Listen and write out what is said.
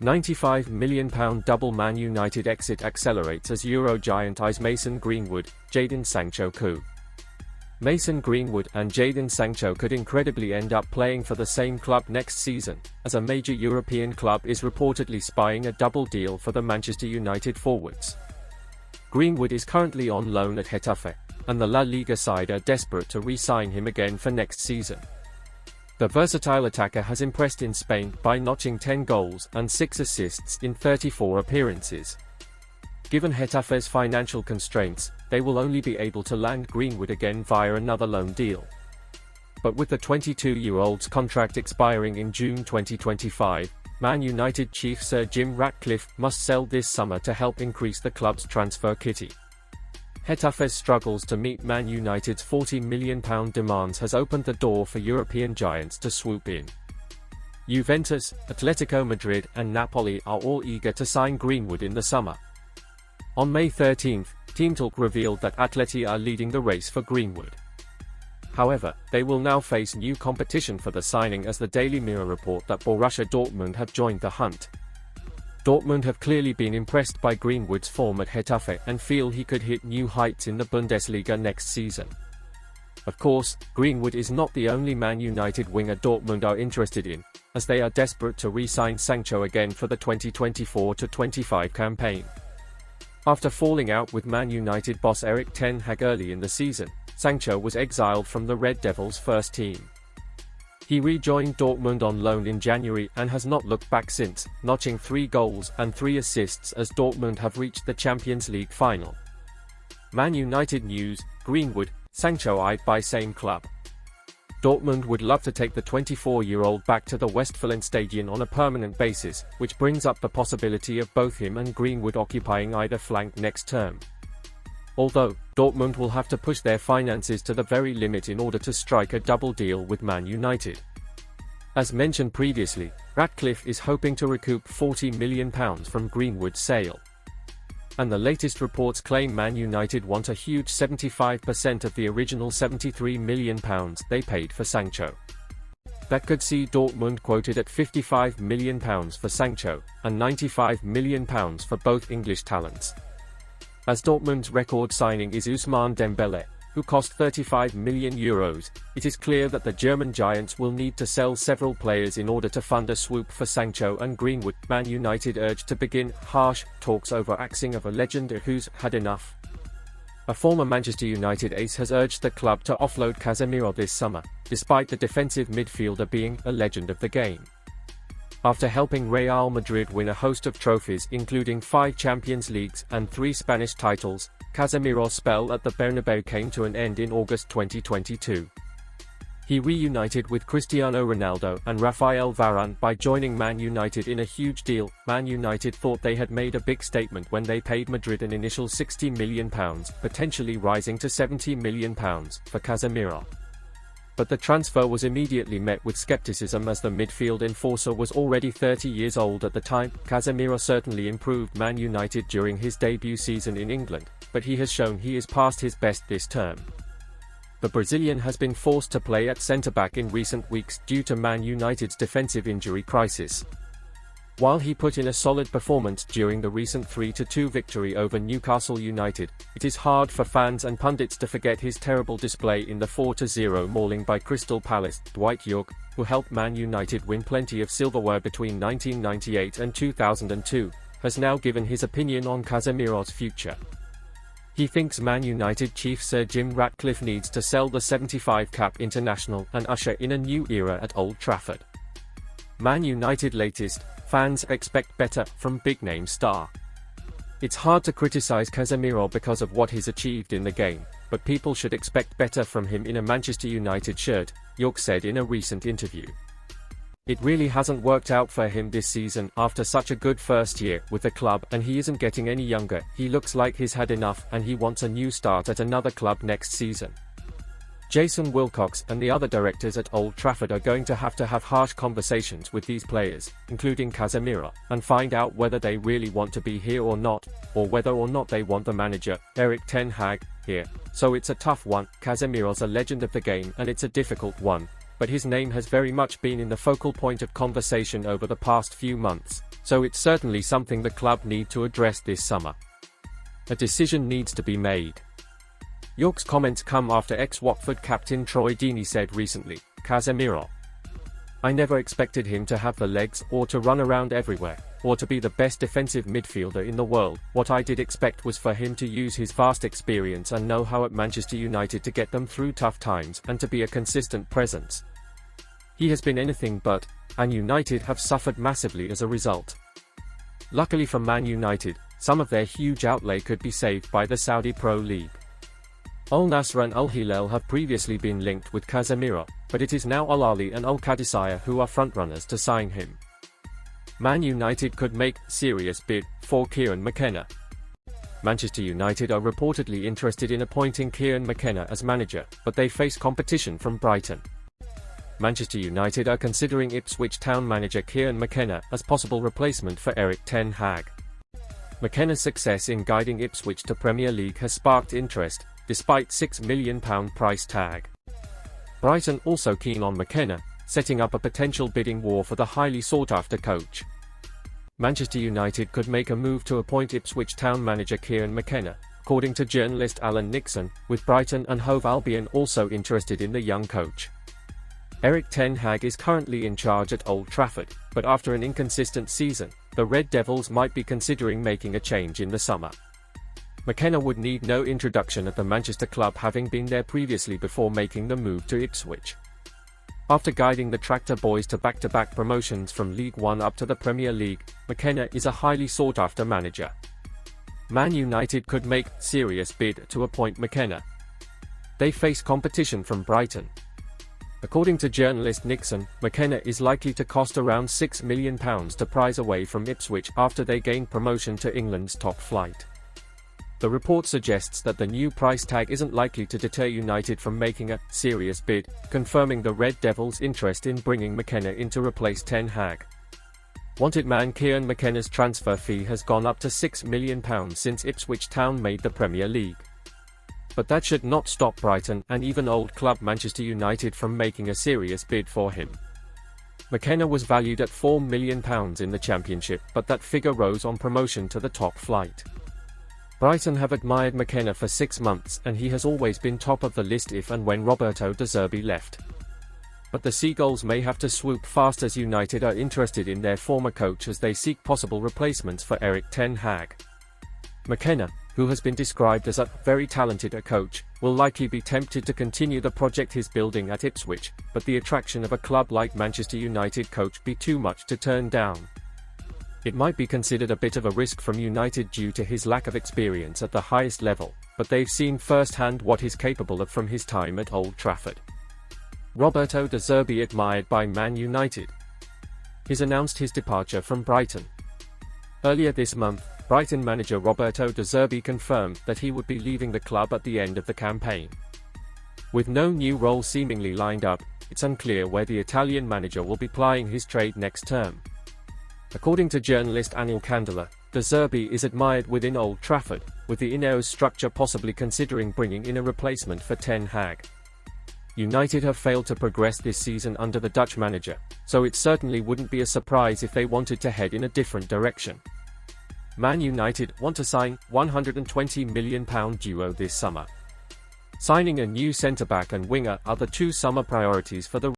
£95 million double Man United exit accelerates as Euro giant eyes Mason Greenwood, Jadon Sancho coup. Mason Greenwood and Jadon Sancho could incredibly end up playing for the same club next season, as a major European club is reportedly spying a double deal for the Manchester United forwards. Greenwood is currently on loan at Getafe, and the La Liga side are desperate to re-sign him again for next season. The versatile attacker has impressed in Spain by notching 10 goals and 6 assists in 34 appearances. Given Getafe's financial constraints, they will only be able to land Greenwood again via another loan deal. But with the 22-year-old's contract expiring in June 2025, Man United chief Sir Jim Ratcliffe must sell this summer to help increase the club's transfer kitty. Getafe's struggles to meet Man United's £40 million demands has opened the door for European giants to swoop in. Juventus, Atletico Madrid and Napoli are all eager to sign Greenwood in the summer. On May 13, Team Talk revealed that Atleti are leading the race for Greenwood. However, they will now face new competition for the signing as the Daily Mirror report that Borussia Dortmund have joined the hunt. Dortmund have clearly been impressed by Greenwood's form at Getafe and feel he could hit new heights in the Bundesliga next season. Of course, Greenwood is not the only Man United winger Dortmund are interested in, as they are desperate to re-sign Sancho again for the 2024-25 campaign. After falling out with Man United boss Erik ten Hag early in the season, Sancho was exiled from the Red Devils' first team. He rejoined Dortmund on loan in January and has not looked back since, notching 3 goals and 3 assists as Dortmund have reached the Champions League final. Man United news: Greenwood, Sancho eyed by same club. Dortmund would love to take the 24-year-old back to the Westfalenstadion on a permanent basis, which brings up the possibility of both him and Greenwood occupying either flank next term. Although, Dortmund will have to push their finances to the very limit in order to strike a double deal with Man United. As mentioned previously, Ratcliffe is hoping to recoup £40 million from Greenwood's sale. And the latest reports claim Man United want a huge 75% of the original £73 million they paid for Sancho. That could see Dortmund quoted at £55 million for Sancho, and £95 million for both English talents. As Dortmund's record signing is Ousmane Dembele, who cost €35 million, it is clear that the German giants will need to sell several players in order to fund a swoop for Sancho and Greenwood. Man United urged to begin harsh talks over axing of a legend who's had enough. A former Manchester United ace has urged the club to offload Casemiro this summer, despite the defensive midfielder being a legend of the game. After helping Real Madrid win a host of trophies including 5 Champions Leagues and 3 Spanish titles, Casemiro's spell at the Bernabeu came to an end in August 2022. He reunited with Cristiano Ronaldo and Raphael Varane by joining Man United in a huge deal. Man United thought they had made a big statement when they paid Madrid an initial £60 million, potentially rising to £70 million, for Casemiro. But the transfer was immediately met with skepticism as the midfield enforcer was already 30 years old at the time. Casemiro certainly improved Man United during his debut season in England, but he has shown he is past his best this term. The Brazilian has been forced to play at centre-back in recent weeks due to Man United's defensive injury crisis. While he put in a solid performance during the recent 3-2 victory over Newcastle United, it is hard for fans and pundits to forget his terrible display in the 4-0 mauling by Crystal Palace. Dwight Yorke, who helped Man United win plenty of silverware between 1998 and 2002, has now given his opinion on Casemiro's future. He thinks Man United chief Sir Jim Ratcliffe needs to sell the 75-cap international and usher in a new era at Old Trafford. Man United latest: fans expect better from big-name star. It's hard to criticize Casemiro because of what he's achieved in the game, but people should expect better from him in a Manchester United shirt, Yorke said in a recent interview. It really hasn't worked out for him this season after such a good first year with the club, and he isn't getting any younger. He looks like he's had enough and he wants a new start at another club next season. Jason Wilcox and the other directors at Old Trafford are going to have harsh conversations with these players, including Casemiro, and find out whether they really want to be here or not, or whether or not they want the manager, Erik ten Hag, here. So it's a tough one. Casemiro's a legend of the game and it's a difficult one. but his name has very much been in the focal point of conversation over the past few months, so it's certainly something the club need to address this summer. A decision needs to be made. York's comments come after ex-Watford captain Troy Deeney said recently, "Casemiro. I never expected him to have the legs, or to run around everywhere, or to be the best defensive midfielder in the world. What I did expect was for him to use his vast experience and know-how at Manchester United to get them through tough times and to be a consistent presence. He has been anything but, and United have suffered massively as a result." Luckily for Man United, some of their huge outlay could be saved by the Saudi Pro League. Al Nassr and Al Hilal have previously been linked with Casemiro, but it is now Al Ahly and Al Qadisiyah who are frontrunners to sign him. Man United could make serious bid for Kieran McKenna. Manchester United are reportedly interested in appointing Kieran McKenna as manager, but they face competition from Brighton. Manchester United are considering Ipswich Town manager Kieran McKenna as possible replacement for Erik ten Hag. McKenna's success in guiding Ipswich to Premier League has sparked interest, despite £6 million price tag. Brighton also keen on McKenna, setting up a potential bidding war for the highly sought-after coach. Manchester United could make a move to appoint Ipswich Town manager Kieran McKenna, according to journalist Alan Nixon, with Brighton and Hove Albion also interested in the young coach. Erik ten Hag is currently in charge at Old Trafford, but after an inconsistent season, the Red Devils might be considering making a change in the summer. McKenna would need no introduction at the Manchester club, having been there previously before making the move to Ipswich. After guiding the Tractor Boys to back-to-back promotions from League One up to the Premier League, McKenna is a highly sought-after manager. Man United could make serious bid to appoint McKenna. They face competition from Brighton. According to journalist Nixon, McKenna is likely to cost around £6 million to prize away from Ipswich after they gain promotion to England's top flight. The report suggests that the new price tag isn't likely to deter United from making a serious bid, confirming the Red Devils' interest in bringing McKenna in to replace ten Hag. Wanted man Kieran McKenna's transfer fee has gone up to £6 million since Ipswich Town made the Premier League. But that should not stop Brighton and even old club Manchester United from making a serious bid for him. McKenna was valued at £4 million in the Championship, but that figure rose on promotion to the top flight. Brighton have admired McKenna for 6 months, and he has always been top of the list if and when Roberto De Zerbi left. But the Seagulls may have to swoop fast, as United are interested in their former coach as they seek possible replacements for Erik ten Hag. McKenna, who has been described as a very talented coach, will likely be tempted to continue the project he's building at Ipswich, but the attraction of a club like Manchester United coach be too much to turn down. It might be considered a bit of a risk from United due to his lack of experience at the highest level, but they've seen firsthand what he's capable of from his time at Old Trafford. Roberto De Zerbi admired by Man United. He's announced his departure from Brighton. Earlier this month, Brighton manager Roberto De Zerbi confirmed that he would be leaving the club at the end of the campaign. With no new role seemingly lined up, it's unclear where the Italian manager will be plying his trade next term. According to journalist Anil Kandala, De Zerbi is admired within Old Trafford, with the Ineos structure possibly considering bringing in a replacement for ten Hag. United have failed to progress this season under the Dutch manager, so it certainly wouldn't be a surprise if they wanted to head in a different direction. Man United want to sign £120 million duo this summer. Signing a new centre-back and winger are the two summer priorities for the